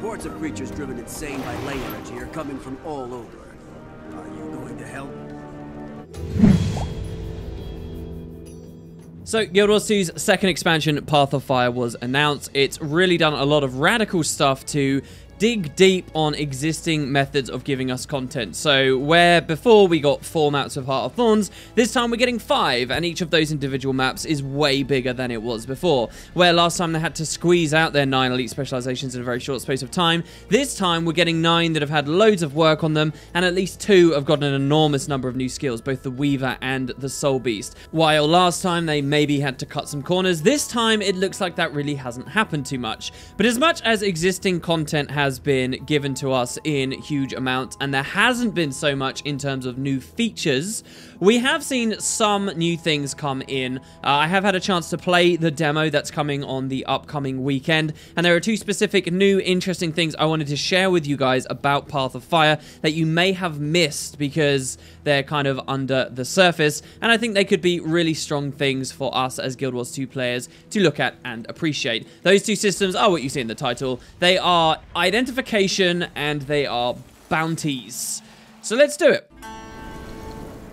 Reports of creatures driven insane by ley energy are coming from all over. Are you going to help? So, Guild Wars 2's second expansion, Path of Fire, was announced. It's really done a lot of radical stuff to dig deep on existing methods of giving us content. So where before we got 4 maps of Heart of Thorns, this time we're getting 5, and each of those individual maps is way bigger than it was before. Where last time they had to squeeze out their 9 elite specializations in a very short space of time, this time we're getting 9 that have had loads of work on them, and at least 2 have gotten an enormous number of new skills, both the Weaver and the Soul Beast. While last time they maybe had to cut some corners, this time it looks like that really hasn't happened too much. But as much as existing content has been given to us in huge amounts, and there hasn't been so much in terms of new features, we have seen some new things come in. I have had a chance to play the demo that's coming on the upcoming weekend, and there are 2 specific new interesting things I wanted to share with you guys about Path of Fire that you may have missed because they're kind of under the surface, and I think they could be really strong things for us as Guild Wars 2 players to look at and appreciate. Those 2 systems are what you see in the title. They are Identification and they are Bounties. So let's do it.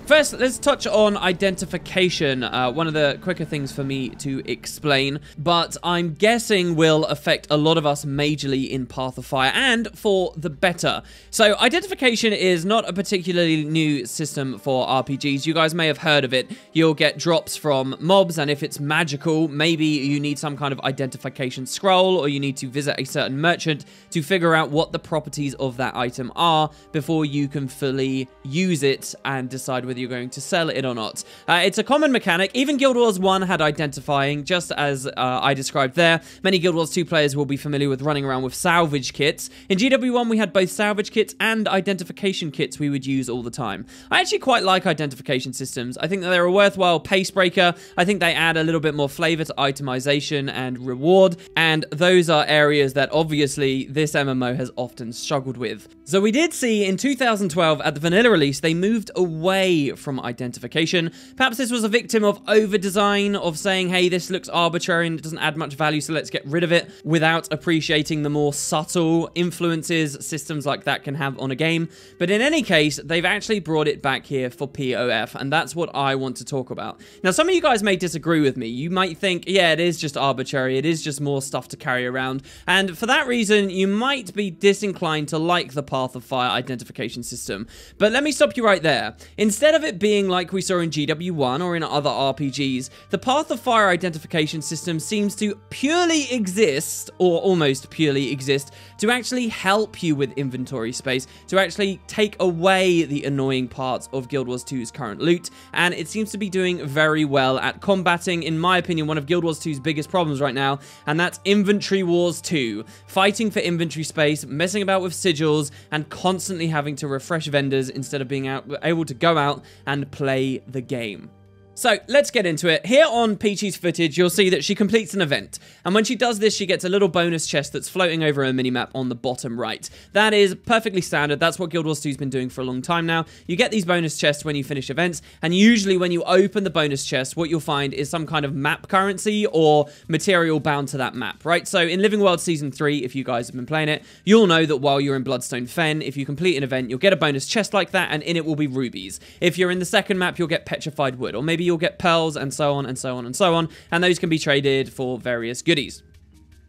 First, let's touch on identification, one of the quicker things for me to explain, but I'm guessing will affect a lot of us majorly in Path of Fire, and for the better. So, identification is not a particularly new system for RPGs. You guys may have heard of it. You'll get drops from mobs, and if it's magical, maybe you need some kind of identification scroll, or you need to visit a certain merchant to figure out what the properties of that item are before you can fully use it and decide whether you're going to sell it or not. It's a common mechanic. Even Guild Wars 1 had identifying, just as I described there. Many Guild Wars 2 players will be familiar with running around with salvage kits. In GW1, we had both salvage kits and identification kits we would use all the time. I actually quite like identification systems. I think that they're a worthwhile pace breaker. I think they add a little bit more flavor to itemization and reward, and those are areas that obviously this MMO has often struggled with. So we did see in 2012 at the vanilla release, they moved away from identification. Perhaps this was a victim of over-design, of saying, hey, this looks arbitrary and it doesn't add much value, so let's get rid of it, without appreciating the more subtle influences systems like that can have on a game. But in any case, they've actually brought it back here for POF, and that's what I want to talk about. Now, some of you guys may disagree with me. You might think, yeah, it is just arbitrary, it is just more stuff to carry around, and for that reason, you might be disinclined to like the Path of Fire identification system. But let me stop you right there. Instead of it being like we saw in GW1 or in other RPGs, the Path of Fire identification system seems to purely exist, or almost purely exist, to actually help you with inventory space, to actually take away the annoying parts of Guild Wars 2's current loot, and it seems to be doing very well at combating, in my opinion, one of Guild Wars 2's biggest problems right now, and that's Inventory Wars 2. Fighting for inventory space, messing about with sigils, and constantly having to refresh vendors instead of being able to go out and play the game. So, let's get into it. Here on Peachy's footage, you'll see that she completes an event. And when she does this, she gets a little bonus chest that's floating over a minimap on the bottom right. That is perfectly standard. That's what Guild Wars 2's been doing for a long time now. You get these bonus chests when you finish events, and usually when you open the bonus chest, what you'll find is some kind of map currency or material bound to that map, right? So, in Living World Season 3, if you guys have been playing it, you'll know that while you're in Bloodstone Fen, if you complete an event, you'll get a bonus chest like that, and in it will be rubies. If you're in the second map, you'll get petrified wood, or maybe you'll get pearls, and so on and so on and so on, and those can be traded for various goodies.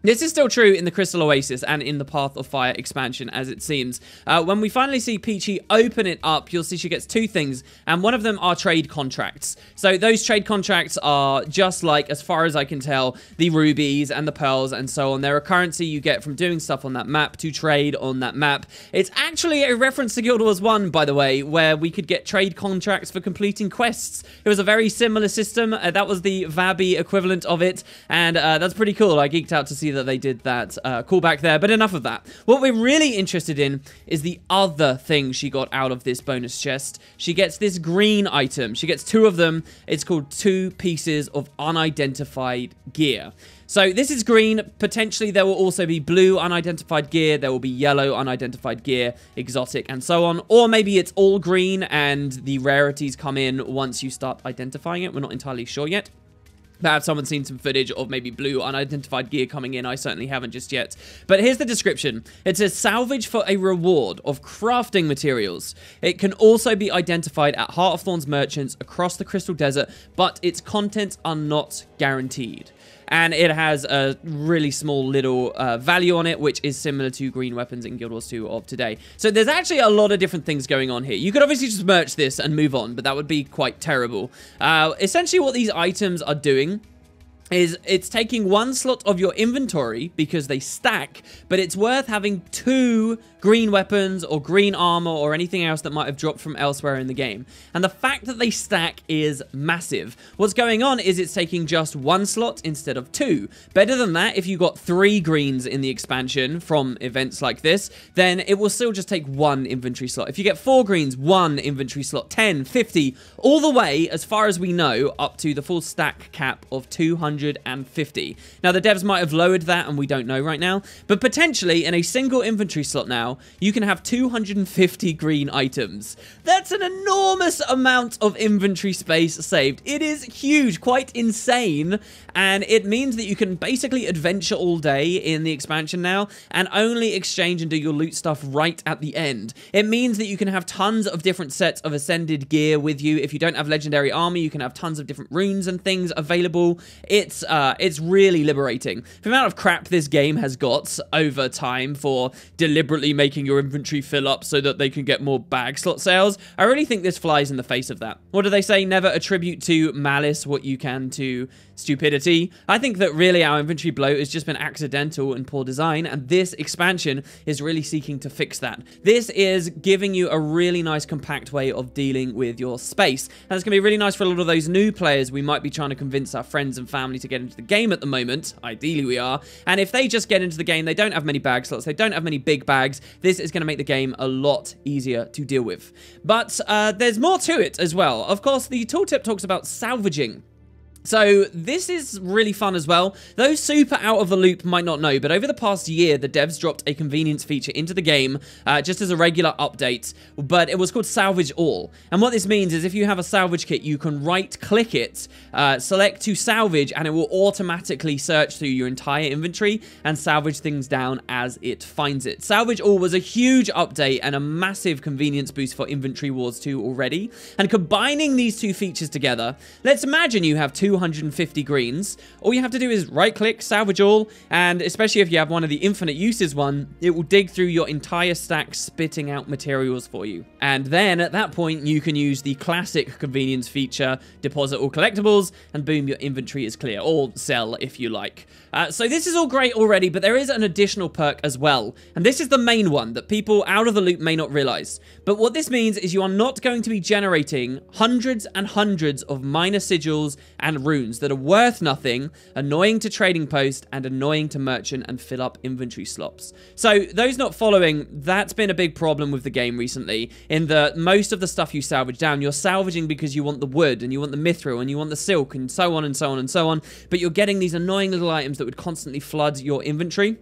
This is still true in the Crystal Oasis and in the Path of Fire expansion, as it seems. When we finally see Peachy open it up, you'll see she gets 2 things, and one of them are trade contracts. So those trade contracts are just like, as far as I can tell, the rubies and the pearls and so on. They're a currency you get from doing stuff on that map to trade on that map. It's actually a reference to Guild Wars 1, by the way, where we could get trade contracts for completing quests. It was a very similar system. That was the Vabi equivalent of it, and that's pretty cool. I geeked out to see that they did that callback there, but enough of that. What we're really interested in is the other thing she got out of this bonus chest. She gets this green item. She gets 2 of them. It's called 2 pieces of unidentified gear. So this is green. Potentially there will also be blue unidentified gear. There will be yellow unidentified gear, exotic, and so on. Or maybe it's all green and the rarities come in once you start identifying it. We're not entirely sure yet. Perhaps someone's seen some footage of maybe blue unidentified gear coming in. I certainly haven't just yet. But here's the description. It says, salvage for a reward of crafting materials. It can also be identified at Heart of Thorns merchants across the Crystal Desert, but its contents are not guaranteed. And it has a really small little value on it, which is similar to green weapons in Guild Wars 2 of today. So there's actually a lot of different things going on here. You could obviously just merch this and move on, but that would be quite terrible. Essentially what these items are doing is it's taking one slot of your inventory because they stack, but it's worth having 2 green weapons or green armor or anything else that might have dropped from elsewhere in the game. And the fact that they stack is massive. What's going on is it's taking just 1 slot instead of 2. Better than that, if you got 3 greens in the expansion from events like this, then it will still just take 1 inventory slot. If you get 4 greens, 1 inventory slot, 10, 50, all the way, as far as we know, up to the full stack cap of 250. Now, the devs might have lowered that, and we don't know right now, but potentially in a single inventory slot now, you can have 250 green items. That's an enormous amount of inventory space saved. It is huge, quite insane, and it means that you can basically adventure all day in the expansion now, and only exchange and do your loot stuff right at the end. It means that you can have tons of different sets of ascended gear with you. If you don't have legendary armor, you can have tons of different runes and things available. It's really liberating. The amount of crap this game has got over time for deliberately making your inventory fill up so that they can get more bag slot sales, I really think this flies in the face of that. What do they say? Never attribute to malice what you can to stupidity. I think that really our inventory bloat has just been accidental and poor design, and this expansion is really seeking to fix that. This is giving you a really nice compact way of dealing with your space, and it's going to be really nice for a lot of those new players we might be trying to convince our friends and family to get into the game at the moment. Ideally we are, and if they just get into the game, they don't have many bag slots, they don't have many big bags, this is going to make the game a lot easier to deal with. But there's more to it as well. Of course, the tooltip talks about salvaging. So this is really fun as well. Those super out of the loop might not know, but over the past year, the devs dropped a convenience feature into the game just as a regular update, but it was called Salvage All. And what this means is if you have a salvage kit, you can right-click it, select to salvage, and it will automatically search through your entire inventory and salvage things down as it finds it. Salvage All was a huge update and a massive convenience boost for Inventory Wars 2 already. And combining these two features together, let's imagine you have 250 greens. All you have to do is right-click, salvage all, and especially if you have one of the infinite uses one, it will dig through your entire stack, spitting out materials for you. And then at that point, you can use the classic convenience feature, deposit all collectibles, and boom, your inventory is clear, or sell if you like. So this is all great already, but there is an additional perk as well. And this is the main one that people out of the loop may not realize. But what this means is you are not going to be generating hundreds and hundreds of minor sigils and runes that are worth nothing, annoying to trading post, and annoying to merchant and fill up inventory slots. So those not following, that's been a big problem with the game recently, in that most of the stuff you salvage down, you're salvaging because you want the wood, and you want the mithril, and you want the silk, and so on and so on and so on, but you're getting these annoying little items that would constantly flood your inventory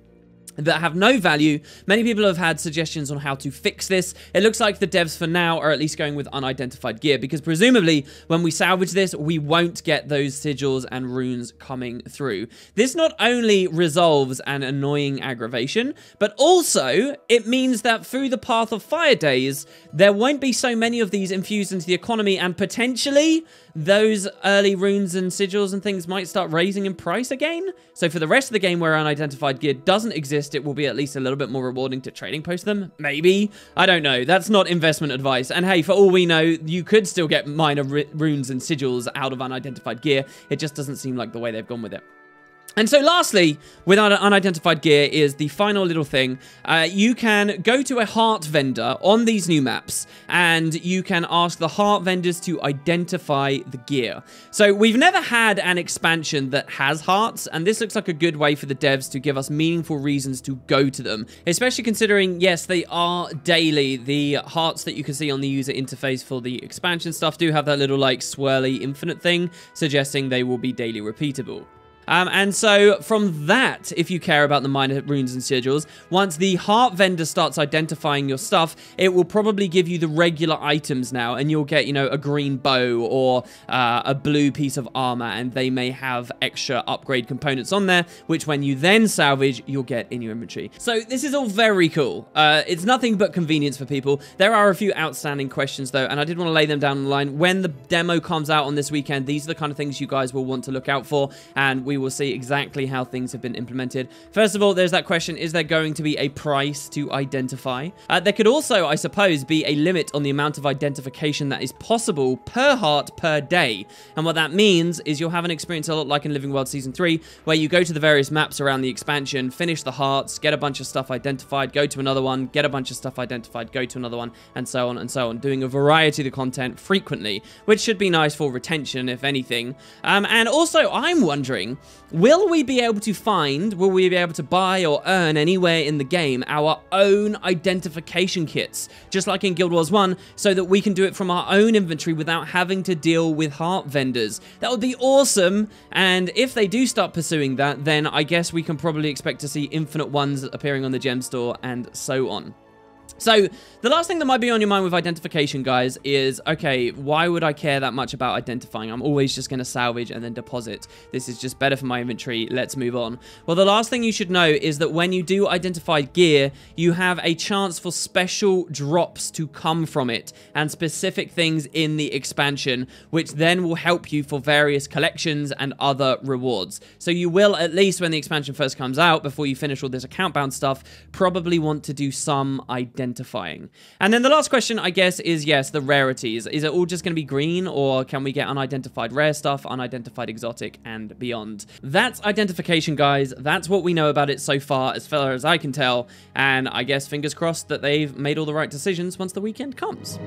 that have no value. Many people have had suggestions on how to fix this. It looks like the devs for now are at least going with unidentified gear, because presumably when we salvage this, we won't get those sigils and runes coming through. This not only resolves an annoying aggravation, but also it means that through the Path of Fire days, there won't be so many of these infused into the economy, and potentially those early runes and sigils and things might start raising in price again. So for the rest of the game where unidentified gear doesn't exist, it will be at least a little bit more rewarding to trading post them. Maybe. I don't know. That's not investment advice. And hey, for all we know, you could still get minor runes and sigils out of unidentified gear. It just doesn't seem like the way they've gone with it. And so lastly, with unidentified gear is the final little thing. You can go to a heart vendor on these new maps, and you can ask the heart vendors to identify the gear. So we've never had an expansion that has hearts, and this looks like a good way for the devs to give us meaningful reasons to go to them, especially considering, yes, they are daily. The hearts that you can see on the user interface for the expansion stuff do have that little like swirly infinite thing, suggesting they will be daily repeatable. And so from that, if you care about the minor runes and sigils, once the heart vendor starts identifying your stuff, it will probably give you the regular items now, and you'll get, you know, a green bow or a blue piece of armor, and they may have extra upgrade components on there, which when you then salvage, you'll get in your inventory. So this is all very cool. It's nothing but convenience for people. There are a few outstanding questions though, and I did want to lay them down on the line. When the demo comes out on this weekend, these are the kind of things you guys will want to look out for, and we will see exactly how things have been implemented. First of all, there's that question, is there going to be a price to identify? There could also, I suppose, be a limit on the amount of identification that is possible per heart per day. And what that means is you'll have an experience a lot like in Living World Season 3, where you go to the various maps around the expansion, finish the hearts, get a bunch of stuff identified, go to another one, get a bunch of stuff identified, go to another one, and so on and so on, doing a variety of the content frequently, which should be nice for retention, if anything. And also, I'm wondering, will we be able to buy or earn anywhere in the game our own identification kits, just like in Guild Wars 1, so that we can do it from our own inventory without having to deal with heart vendors? That would be awesome, and if they do start pursuing that, then I guess we can probably expect to see infinite ones appearing on the gem store and so on. So, the last thing that might be on your mind with identification, guys, is, okay, why would I care that much about identifying? I'm always just going to salvage and then deposit. This is just better for my inventory. Let's move on. Well, the last thing you should know is that when you do identified gear, you have a chance for special drops to come from it and specific things in the expansion, which then will help you for various collections and other rewards. So you will, at least when the expansion first comes out, before you finish all this account-bound stuff, probably want to do some identifying. And then the last question, I guess, is, yes, the rarities. Is it all just going to be green, or can we get unidentified rare stuff, unidentified exotic, and beyond? That's identification, guys. That's what we know about it so far as I can tell. And I guess fingers crossed that they've made all the right decisions once the weekend comes.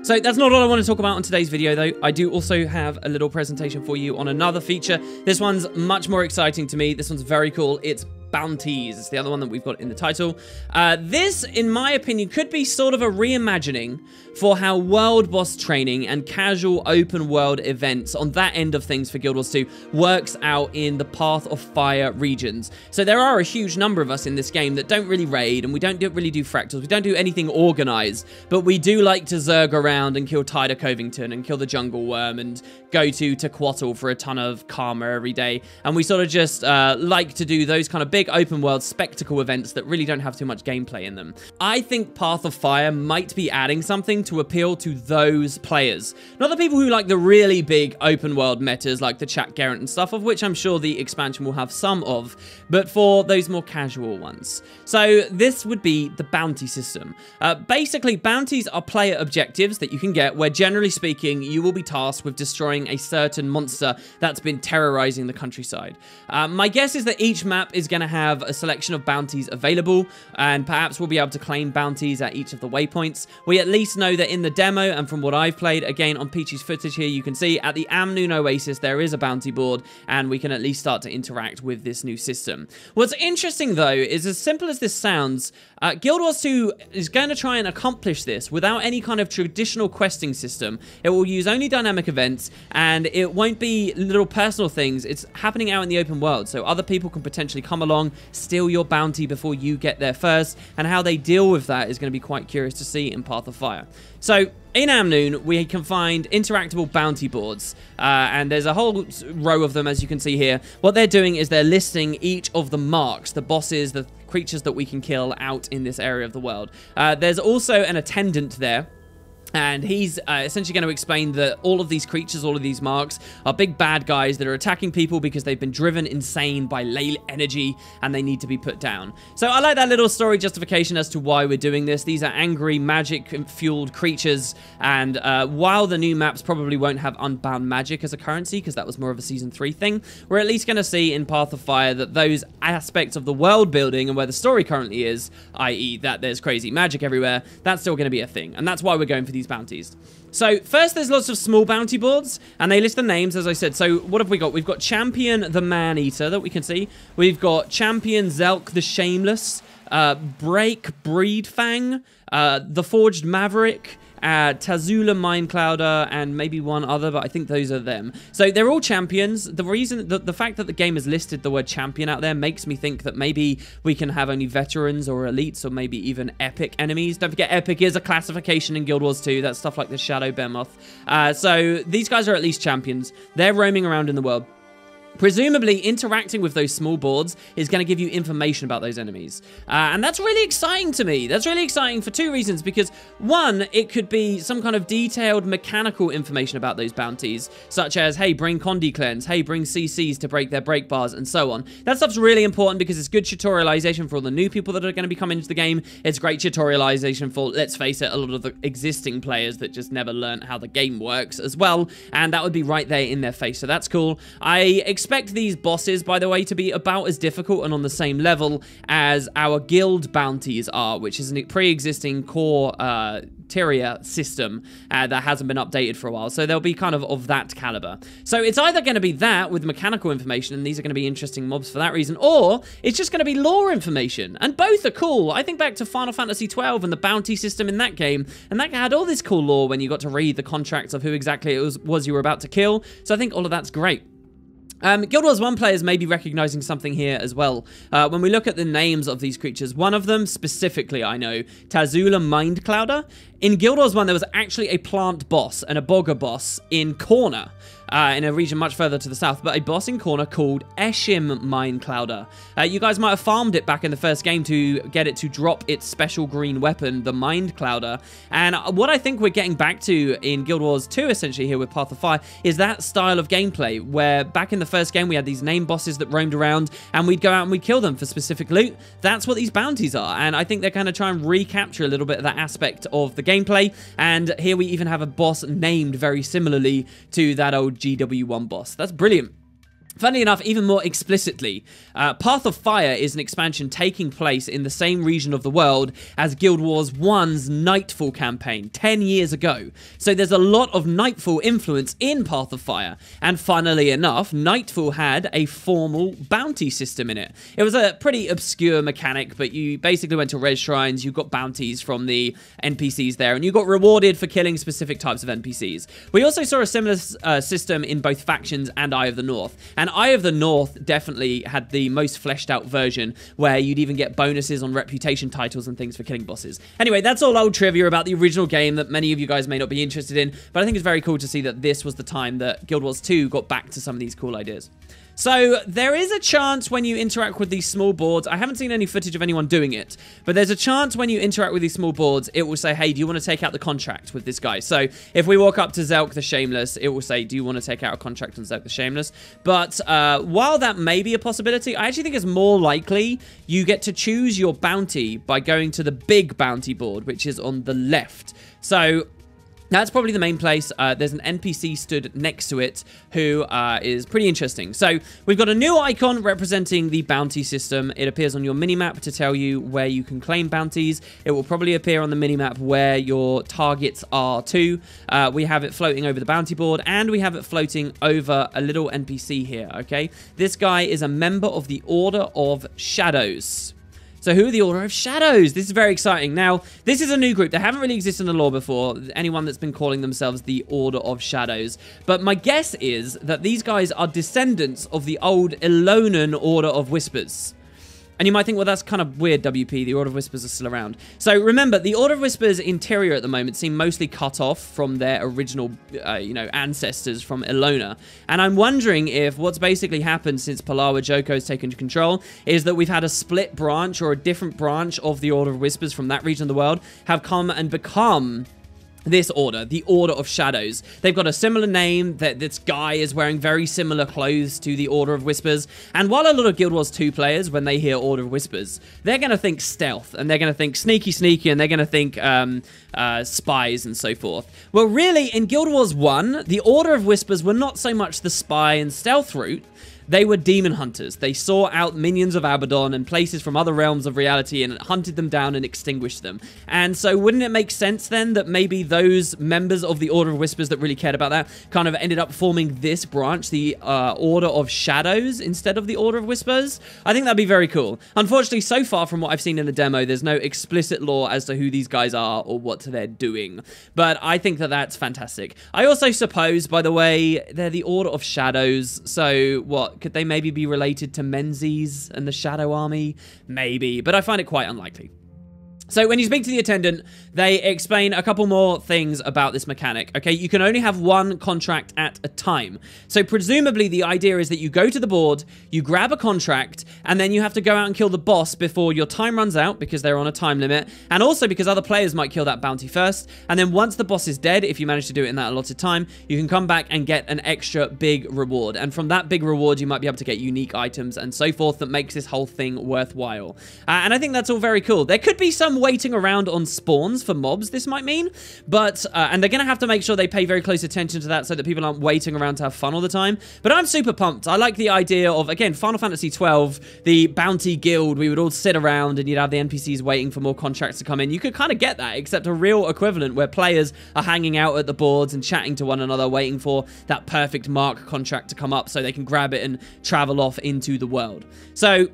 So that's not all I want to talk about on today's video, though. I do also have a little presentation for you on another feature. This one's much more exciting to me. This one's very cool. It's Bounties. It's the other one that we've got in the title. This, in my opinion, could be sort of a reimagining for how world boss training and casual open world events on that end of things for Guild Wars 2 works out in the Path of Fire regions. So there are a huge number of us in this game that don't really raid, and we don't really do fractals. We don't do anything organized, but we do like to zerg around and kill Tyder Covington and kill the Jungle Worm and go to Tequatl for a ton of karma every day. And we sort of just like to do those kind of big open world spectacle events that really don't have too much gameplay in them. I think Path of Fire might be adding something to appeal to those players. Not the people who like the really big open world metas like the Chat Garrett and stuff, of which I'm sure the expansion will have some of, but for those more casual ones. So this would be the bounty system. Basically, bounties are player objectives that you can get where, generally speaking, you will be tasked with destroying a certain monster that's been terrorizing the countryside. My guess is that each map is going to have a selection of bounties available, and perhaps we'll be able to claim bounties at each of the waypoints. We at least know that in the demo, and from what I've played, again on Peachy's footage here, you can see at the Amnoon Oasis there is a bounty board, and we can at least start to interact with this new system. What's interesting though is, as simple as this sounds, Guild Wars 2 is going to try and accomplish this without any kind of traditional questing system. It will use only dynamic events, and it won't be little personal things. It's happening out in the open world, so other people can potentially come along, steal your bounty before you get there first, and how they deal with that is going to be quite curious to see in Path of Fire. So in Amnoon, we can find interactable bounty boards, and there's a whole row of them, as you can see here. What they're doing is they're listing each of the marks, the bosses, the creatures that we can kill out in this area of the world. There's also an attendant there, and he's essentially going to explain that all of these creatures, all of these marks, are big bad guys that are attacking people because they've been driven insane by ley energy and they need to be put down. So I like that little story justification as to why we're doing this. These are angry, magic-fueled creatures, and while the new maps probably won't have unbound magic as a currency, because that was more of a Season 3 thing, we're at least going to see in Path of Fire that those aspects of the world building and where the story currently is, i.e. that there's crazy magic everywhere, that's still going to be a thing. And that's why we're going for these bounties. So first, there's lots of small bounty boards, and they list the names, as I said. So what have we got? We've got Champion the Man-Eater that we can see. We've got Champion Zelk the Shameless, Break Breedfang, the Forged Maverick, Tazula Mindclouder, and maybe one other, but I think those are them. So they're all champions. The reason, the fact that the game has listed the word champion out there makes me think that maybe we can have only veterans or elites or maybe even epic enemies. Don't forget, epic is a classification in Guild Wars 2. That's stuff like the Shadow Behemoth. So these guys are at least champions. They're roaming around in the world. Presumably, interacting with those small boards is going to give you information about those enemies. And that's really exciting to me. That's really exciting for two reasons. Because, one, it could be some kind of detailed mechanical information about those bounties, such as, hey, bring Condi Cleanse, hey, bring CCs to break their break bars, and so on. That stuff's really important because it's good tutorialization for all the new people that are going to be coming into the game. It's great tutorialization for, let's face it, a lot of the existing players that just never learned how the game works as well. And that would be right there in their face. So that's cool. I expect these bosses, by the way, to be about as difficult and on the same level as our guild bounties are, which is a pre-existing core Tyria system that hasn't been updated for a while. So they'll be kind of that caliber. So it's either going to be that with mechanical information, and these are going to be interesting mobs for that reason, or it's just going to be lore information. And both are cool. I think back to Final Fantasy XII and the bounty system in that game, and that had all this cool lore when you got to read the contracts of who exactly it was you were about to kill. So I think all of that's great. Guild Wars 1 players may be recognizing something here as well. When we look at the names of these creatures, one of them specifically, I know, Tazula Mindclouder. In Guild Wars 1, there was actually a plant boss and a bogger boss in Corner, in a region much further to the south, but a boss in Corner called Eshim Mindclouder. You guys might have farmed it back in the first game to get it to drop its special green weapon, the Mindclouder. And what I think we're getting back to in Guild Wars 2, essentially here with Path of Fire, is that style of gameplay, where back in the first game we had these name bosses that roamed around, and we'd go out and we'd kill them for specific loot. That's what these bounties are, and I think they're going to try and recapture a little bit of that aspect of the gameplay. And here we even have a boss named very similarly to that old GW1 boss. That's brilliant. Funnily enough, even more explicitly, Path of Fire is an expansion taking place in the same region of the world as Guild Wars 1's Nightfall campaign 10 years ago. So there's a lot of Nightfall influence in Path of Fire. And funnily enough, Nightfall had a formal bounty system in it. It was a pretty obscure mechanic, but you basically went to res shrines, you got bounties from the NPCs there, and you got rewarded for killing specific types of NPCs. We also saw a similar system in both factions and Eye of the North. And Eye of the North definitely had the most fleshed out version, where you'd even get bonuses on reputation titles and things for killing bosses. Anyway, that's all old trivia about the original game that many of you guys may not be interested in, but I think it's very cool to see that this was the time that Guild Wars 2 got back to some of these cool ideas. So there is a chance when you interact with these small boards, I haven't seen any footage of anyone doing it, but there's a chance when you interact with these small boards, it will say, hey, do you want to take out the contract with this guy? So if we walk up to Zelk the Shameless, it will say, do you want to take out a contract on Zelk the Shameless? But while that may be a possibility, I actually think it's more likely you get to choose your bounty by going to the big bounty board, which is on the left. So that's probably the main place. There's an NPC stood next to it who is pretty interesting. So we've got a new icon representing the bounty system. It appears on your minimap to tell you where you can claim bounties. It will probably appear on the minimap where your targets are too. We have it floating over the bounty board, and we have it floating over a little NPC here, okay? This guy is a member of the Order of Shadows. So who are the Order of Shadows? This is very exciting. Now, this is a new group. They haven't really existed in the lore before. Anyone that's been calling themselves the Order of Shadows. But my guess is that these guys are descendants of the old Elonan Order of Whispers. And you might think, well, that's kind of weird, WP. The Order of Whispers are still around. So remember, the Order of Whispers interior at the moment seem mostly cut off from their original, ancestors from Elona. And I'm wondering if what's basically happened since Palawa Joko's taken control is that we've had a split branch or a different branch of the Order of Whispers from that region of the world have come and become this order, the Order of Shadows. They've got a similar name, that this guy is wearing very similar clothes to the Order of Whispers. And while a lot of Guild Wars 2 players, when they hear Order of Whispers, they're going to think stealth, and they're going to think sneaky, and they're going to think spies and so forth. Well, really, in Guild Wars 1, the Order of Whispers were not so much the spy and stealth route. They were demon hunters. They sought out minions of Abaddon and places from other realms of reality and hunted them down and extinguished them. And so wouldn't it make sense then that maybe those members of the Order of Whispers that really cared about that kind of ended up forming this branch, the Order of Shadows, instead of the Order of Whispers? I think that'd be very cool. Unfortunately, so far from what I've seen in the demo, there's no explicit lore as to who these guys are or what they're doing. But I think that that's fantastic. I also suppose, by the way, they're the Order of Shadows, so what, could they maybe be related to Menzies and the Shadow Army? Maybe, but I find it quite unlikely. So when you speak to the attendant, they explain a couple more things about this mechanic, okay? You can only have one contract at a time. So presumably the idea is that you go to the board, you grab a contract, and then you have to go out and kill the boss before your time runs out, because they're on a time limit, and also because other players might kill that bounty first. And then once the boss is dead, if you manage to do it in that allotted time, you can come back and get an extra big reward. And from that big reward, you might be able to get unique items and so forth that makes this whole thing worthwhile. And I think that's all very cool. There could be some waiting around on spawns for mobs, this might mean, but and they're gonna have to make sure they pay very close attention to that so that people aren't waiting around to have fun all the time. But I'm super pumped. I like the idea of, again, Final Fantasy XII, the bounty guild. We would all sit around and you'd have the NPCs waiting for more contracts to come in. You could kind of get that, except a real equivalent where players are hanging out at the boards and chatting to one another, waiting for that perfect mark contract to come up so they can grab it and travel off into the world. So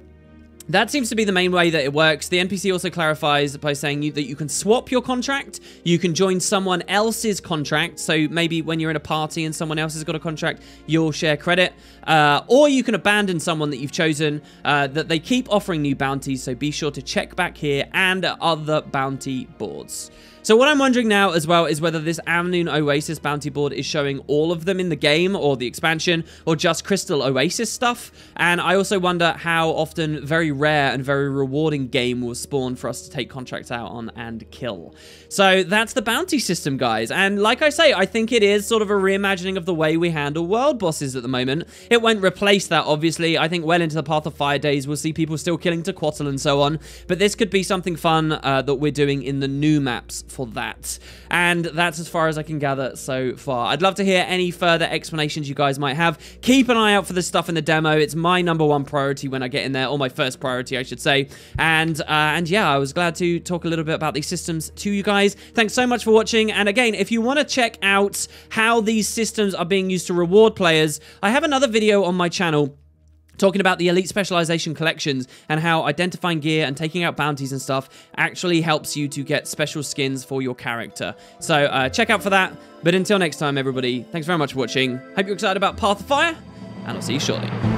that seems to be the main way that it works. The NPC also clarifies by saying that you can swap your contract, you can join someone else's contract, so maybe when you're in a party and someone else has got a contract, you'll share credit, or you can abandon someone that you've chosen, that they keep offering new bounties, so be sure to check back here and other bounty boards. So what I'm wondering now as well is whether this Amnoon Oasis bounty board is showing all of them in the game or the expansion or just Crystal Oasis stuff. And I also wonder how often very rare and very rewarding game will spawn for us to take contracts out on and kill. So that's the bounty system, guys. And like I say, I think it is sort of a reimagining of the way we handle world bosses at the moment. It won't replace that, obviously. I think well into the Path of Fire days, we'll see people still killing Tequatl and so on. But this could be something fun that we're doing in the new maps for that. And that's as far as I can gather so far. I'd love to hear any further explanations you guys might have. Keep an eye out for this stuff in the demo. It's my #1 priority when I get in there, or my first priority, I should say. And yeah, I was glad to talk a little bit about these systems to you guys. Thanks so much for watching. And again, if you want to check out how these systems are being used to reward players, I have another video on my channel talking about the Elite Specialization collections and how identifying gear and taking out bounties and stuff actually helps you to get special skins for your character. So check out for that. But until next time, everybody, thanks very much for watching. Hope you're excited about Path of Fire, and I'll see you shortly.